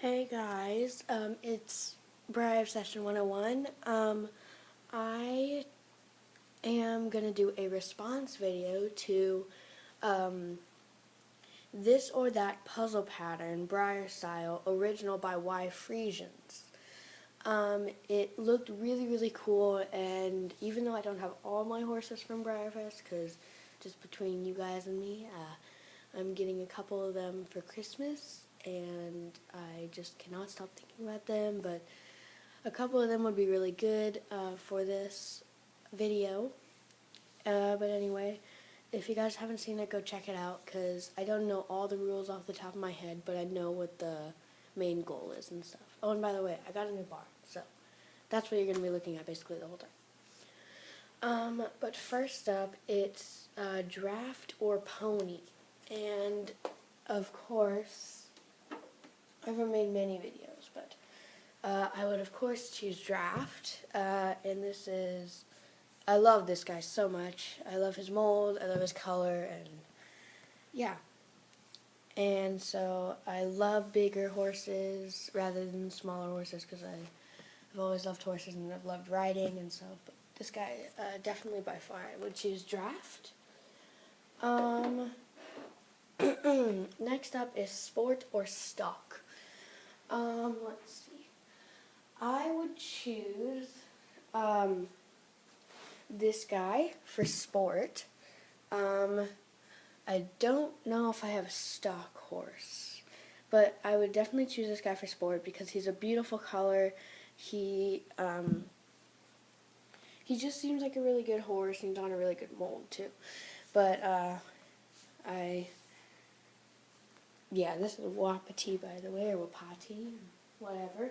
Hey guys, it's Breyer Session 101. I am going to do a response video to this or that puzzle pattern, Breyer style, original by Yfriesians. It looked really cool, and even though I don't have all my horses from Breyerfest, because just between you guys and me, I'm getting a couple of them for Christmas, and I just cannot stop thinking about them, but a couple of them would be really good for this video. But anyway, if you guys haven't seen it, go check it out, because I don't know all the rules off the top of my head, but I know what the main goal is and stuff. Oh, and by the way, I got a new bar, so that's what you're going to be looking at basically the whole time. But first up, it's draft or pony. And, of course, I haven't made many videos, but I would, of course, choose draft. And this is, I love this guy so much. I love his mold, I love his color, and yeah. And so I love bigger horses rather than smaller horses because I've always loved horses and I've loved riding, and so but this guy definitely by far I would choose draft. Next up is sport or stock. Let's see. I would choose this guy for sport. I don't know if I have a stock horse, but I would definitely choose this guy for sport because he's a beautiful color. He just seems like a really good horse, and he's on a really good mold too. But this is a Wapiti, by the way, or Wapati, whatever.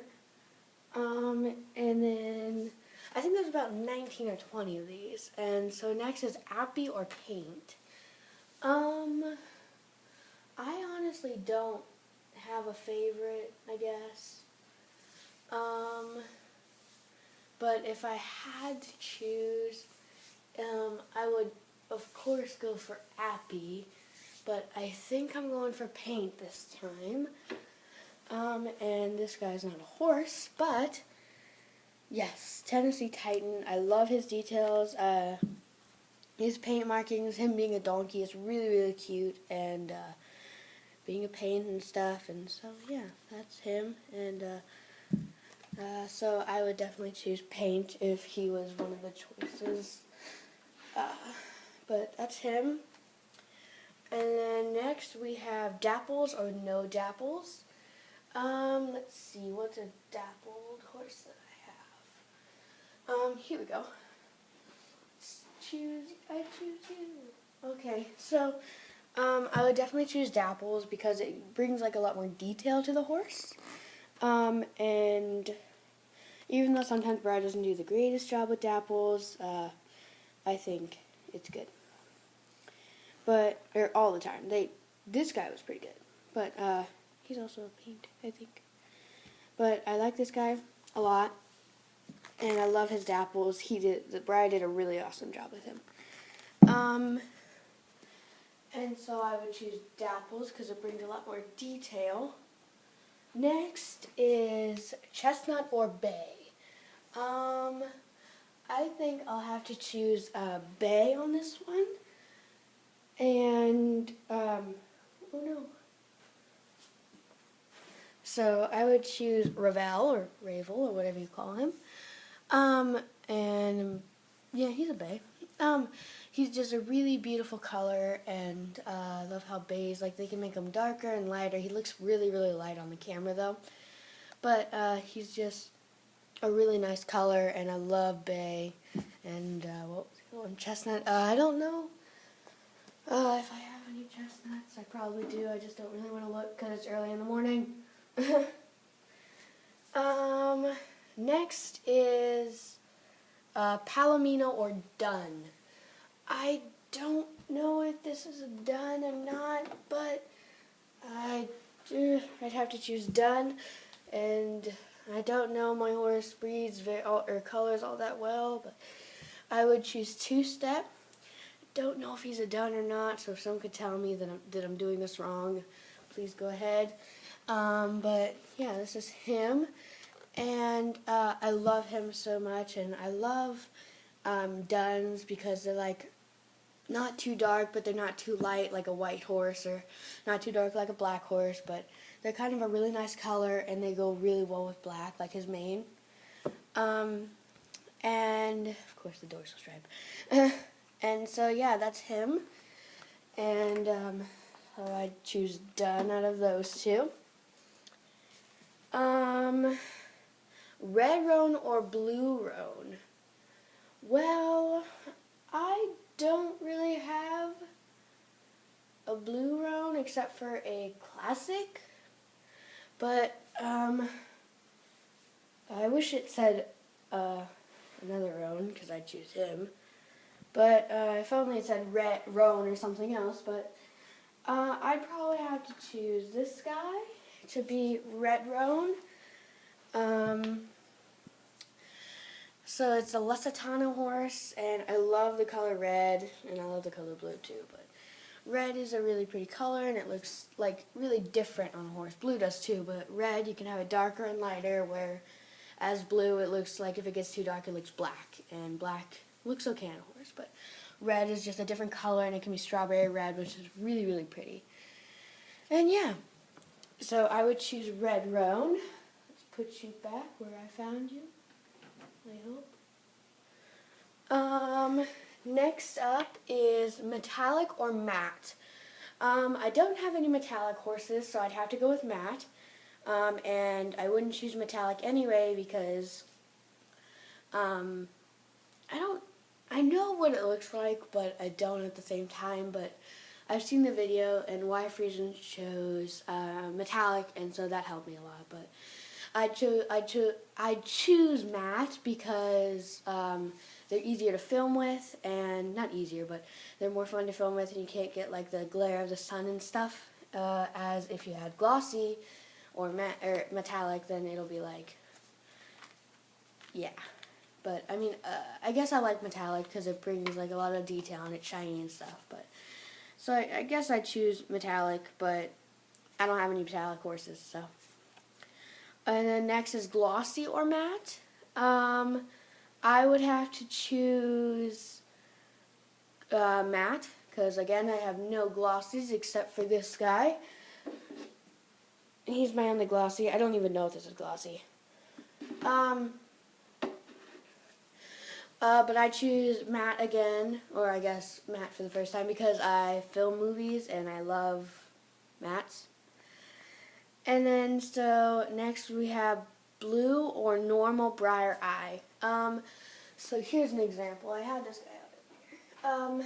And then I think there's about 19 or 20 of these. And so next is Appy or Paint. I honestly don't have a favorite, I guess. But if I had to choose, I would, of course, go for Appy. But I think I'm going for Paint this time. And this guy's not a horse, but yes, Tennessee Titan. I love his details. His paint markings, him being a donkey is really cute, and being a paint and stuff. And so yeah, that's him. And so I would definitely choose Paint if he was one of the choices. But that's him. And then next we have Dapples or no Dapples. Let's see, what's a dappled horse that I have? Here we go. I choose you. Okay, so, I would definitely choose Dapples because it brings, like, a lot more detail to the horse. And even though sometimes Brad doesn't do the greatest job with Dapples, I think it's good. But, or all the time. This guy was pretty good. But, he's also a Paint, I think. But I like this guy a lot. And I love his Dapples. Brian did a really awesome job with him. And so I would choose Dapples because it brings a lot more detail. Next is Chestnut or Bay. I think I'll have to choose Bay on this one. And, oh no. So I would choose Ravel or Ravel or whatever you call him. And yeah, he's a bay. He's just a really beautiful color, and I love how bays, like, they can make him darker and lighter. He looks really light on the camera though. But he's just a really nice color, and I love bay. And Chestnut. I don't know if I have any chestnuts. I probably do. I just don't really want to look because it's early in the morning. Next is Palomino or Dun. I don't know if this is a Dun or not, but I'd have to choose Dun, and I don't know my horse breeds or colors all that well, but I would choose Two-Step. Don't know if he's a Dun or not, so if someone could tell me that I'm doing this wrong, please go ahead. But yeah, this is him, and I love him so much, and I love duns because they're like not too dark, but they're not too light like a white horse, or not too dark like a black horse, but they're kind of a really nice color, and they go really well with black, like his mane. And of course the dorsal stripe. And so yeah, that's him. And so I choose dun out of those two. Red roan or blue roan? Well, I don't really have a blue roan except for a classic, but I wish it said another roan because I'd choose him. But if only it said red roan or something else. But I'd probably have to choose this guy to be red roan. So it's a Lusitano horse, and I love the color red, and I love the color blue too. But red is a really pretty color, and it looks like really different on a horse. Blue does too, but red you can have it darker and lighter, where as blue it looks like if it gets too dark it looks black, and black looks okay on a horse. But red is just a different color, and it can be strawberry red, which is really, really pretty. And yeah, so I would choose red roan. Let's put you back where I found you, I hope. Next up is metallic or matte. I don't have any metallic horses, so I'd have to go with matte. And I wouldn't choose metallic anyway because I know what it looks like, but I don't at the same time. But I've seen the video, and Yfriesians chose metallic, and so that helped me a lot. But I choose matte because they're easier to film with, and not easier, but they're more fun to film with, and you can't get like the glare of the sun and stuff. As if you had glossy or matte or metallic, then it'll be like, yeah. But I mean, I guess I like metallic because it brings like a lot of detail and it's shiny and stuff. But so I guess I choose metallic, but I don't have any metallic horses, so. And then next is glossy or matte. I would have to choose matte because again I have no glossies except for this guy. He's my only glossy. I don't even know if this is glossy. But I choose matte again, or I guess matte for the first time because I film movies and I love mattes. And then so next we have blue or normal Breyer eye. So here's an example. I have this guy out here.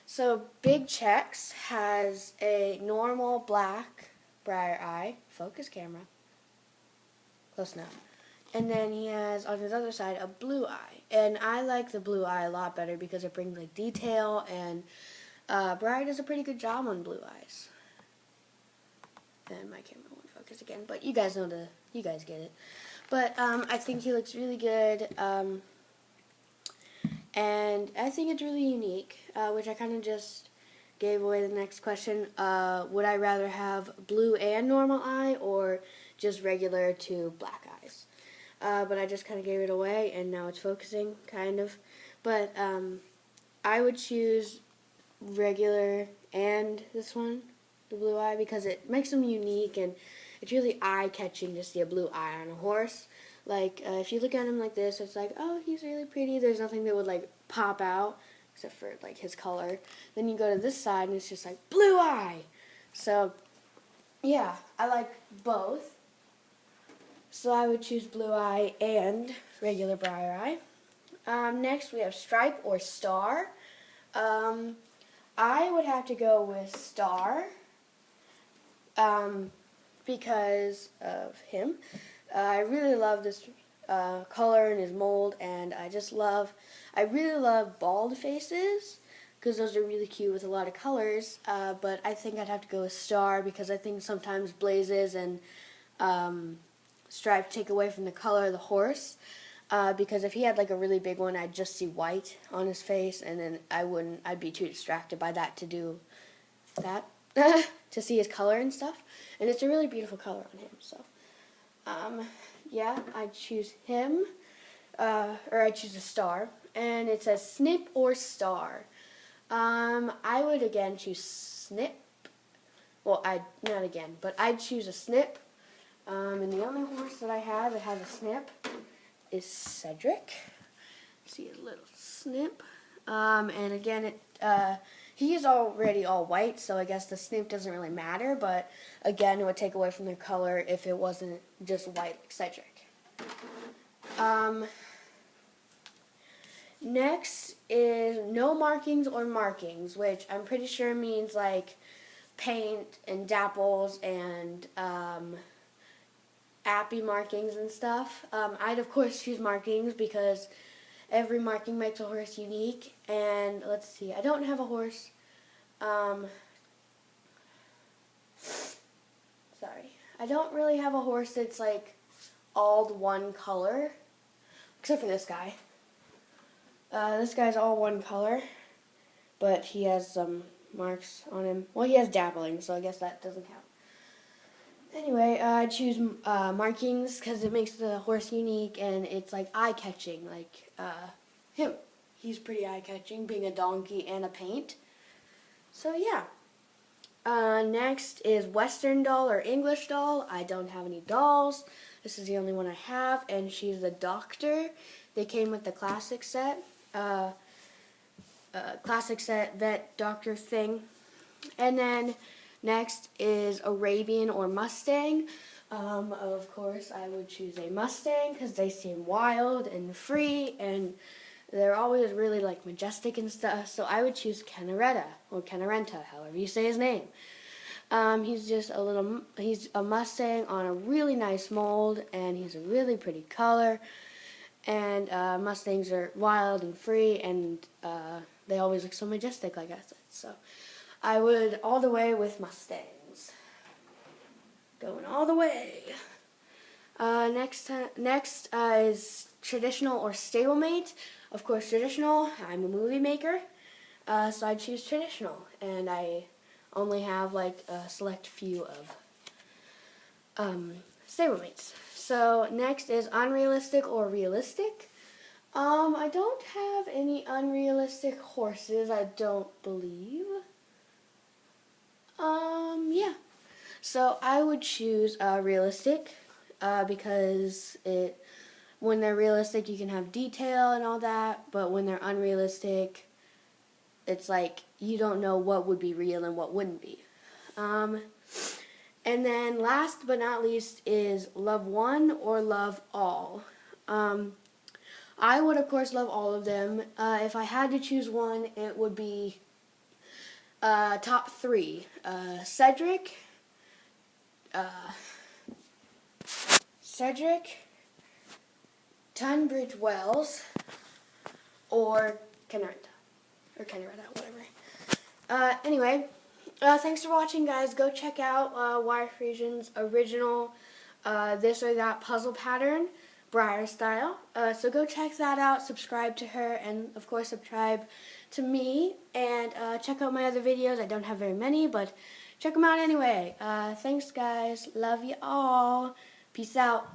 So Big Checks has a normal black Breyer eye. Focus camera. Close enough. And then he has on his other side a blue eye. And I like the blue eye a lot better because it brings like detail, and Breyer does a pretty good job on blue eyes. And my camera won't focus again, but you guys get it. But I think he looks really good, and I think it's really unique, which I kind of just gave away the next question. Would I rather have blue and normal eye, or just regular to black eyes? But I just kind of gave it away, and now it's focusing, kind of. But I would choose regular and this one, the blue eye, because it makes them unique, and it's really eye-catching to see a blue eye on a horse. Like, if you look at him like this, it's like, oh, he's really pretty. There's nothing that would, like, pop out, except for, like, his color. Then you go to this side, and it's just like, blue eye! So, yeah, I like both. So I would choose blue eye and regular Breyer eye. Next, we have stripe or star. I would have to go with star because of him. I really love this color and his mold, and I really love bald faces because those are really cute with a lot of colors, but I think I'd have to go with star because I think sometimes blazes and stripe take away from the color of the horse, because if he had like a really big one, I'd just see white on his face, and then I'd be too distracted by that to do that. to see his color and stuff. And it's a really beautiful color on him. So, yeah, I choose him, or I choose a star. And it says snip or star. I would again choose snip. Well, not again, but I'd choose a snip. And the only horse that I have that has a snip is Cedric. See a little snip. And again, he is already all white, so I guess the snip doesn't really matter. But again, it would take away from their color if it wasn't just white like Cedric. Next is no markings or markings, which I'm pretty sure means like paint and dapples and appy markings and stuff. I'd of course choose markings because every marking makes a horse unique. And let's see, I don't have a horse. Sorry, I don't really have a horse that's like all one color, except for this guy. This guy's all one color, but he has some marks on him. Well, he has dappling, so I guess that doesn't count. Anyway, I choose markings because it makes the horse unique and it's like eye-catching, like him. He's pretty eye-catching, being a donkey and a paint. So yeah. Next is Western doll or English doll. I don't have any dolls. This is the only one I have, and she's the doctor. They came with the classic set. Classic set vet doctor thing. And then next is Arabian or Mustang. Of course, I would choose a Mustang because they seem wild and free, and they're always really like majestic and stuff. So I would choose Caneretta or Canerenta, however you say his name. He's a Mustang on a really nice mold, and he's a really pretty color. And Mustangs are wild and free, and they always look so majestic, like I said. So I would all the way with Mustangs. Going all the way. Next is traditional or stablemate. Of course, traditional. I'm a movie maker, so I choose traditional, and I only have like a select few of stablemates. So next is unrealistic or realistic. I don't have any unrealistic horses, I don't believe. Yeah. So I would choose realistic because when they're realistic you can have detail and all that, but when they're unrealistic it's like you don't know what would be real and what wouldn't be. And then last but not least is love one or love all. I would of course love all of them. If I had to choose one, it would be top three. Cedric, Tunbridge Wells, or Caneretta. Or Caneretta, whatever. Anyway, thanks for watching, guys. Go check out Yfriesians' original this or that puzzle pattern, Breyer style. So go check that out, subscribe to her, and of course subscribe to me, and check out my other videos. I don't have very many, but check them out anyway. Thanks, guys. Love you all. Peace out.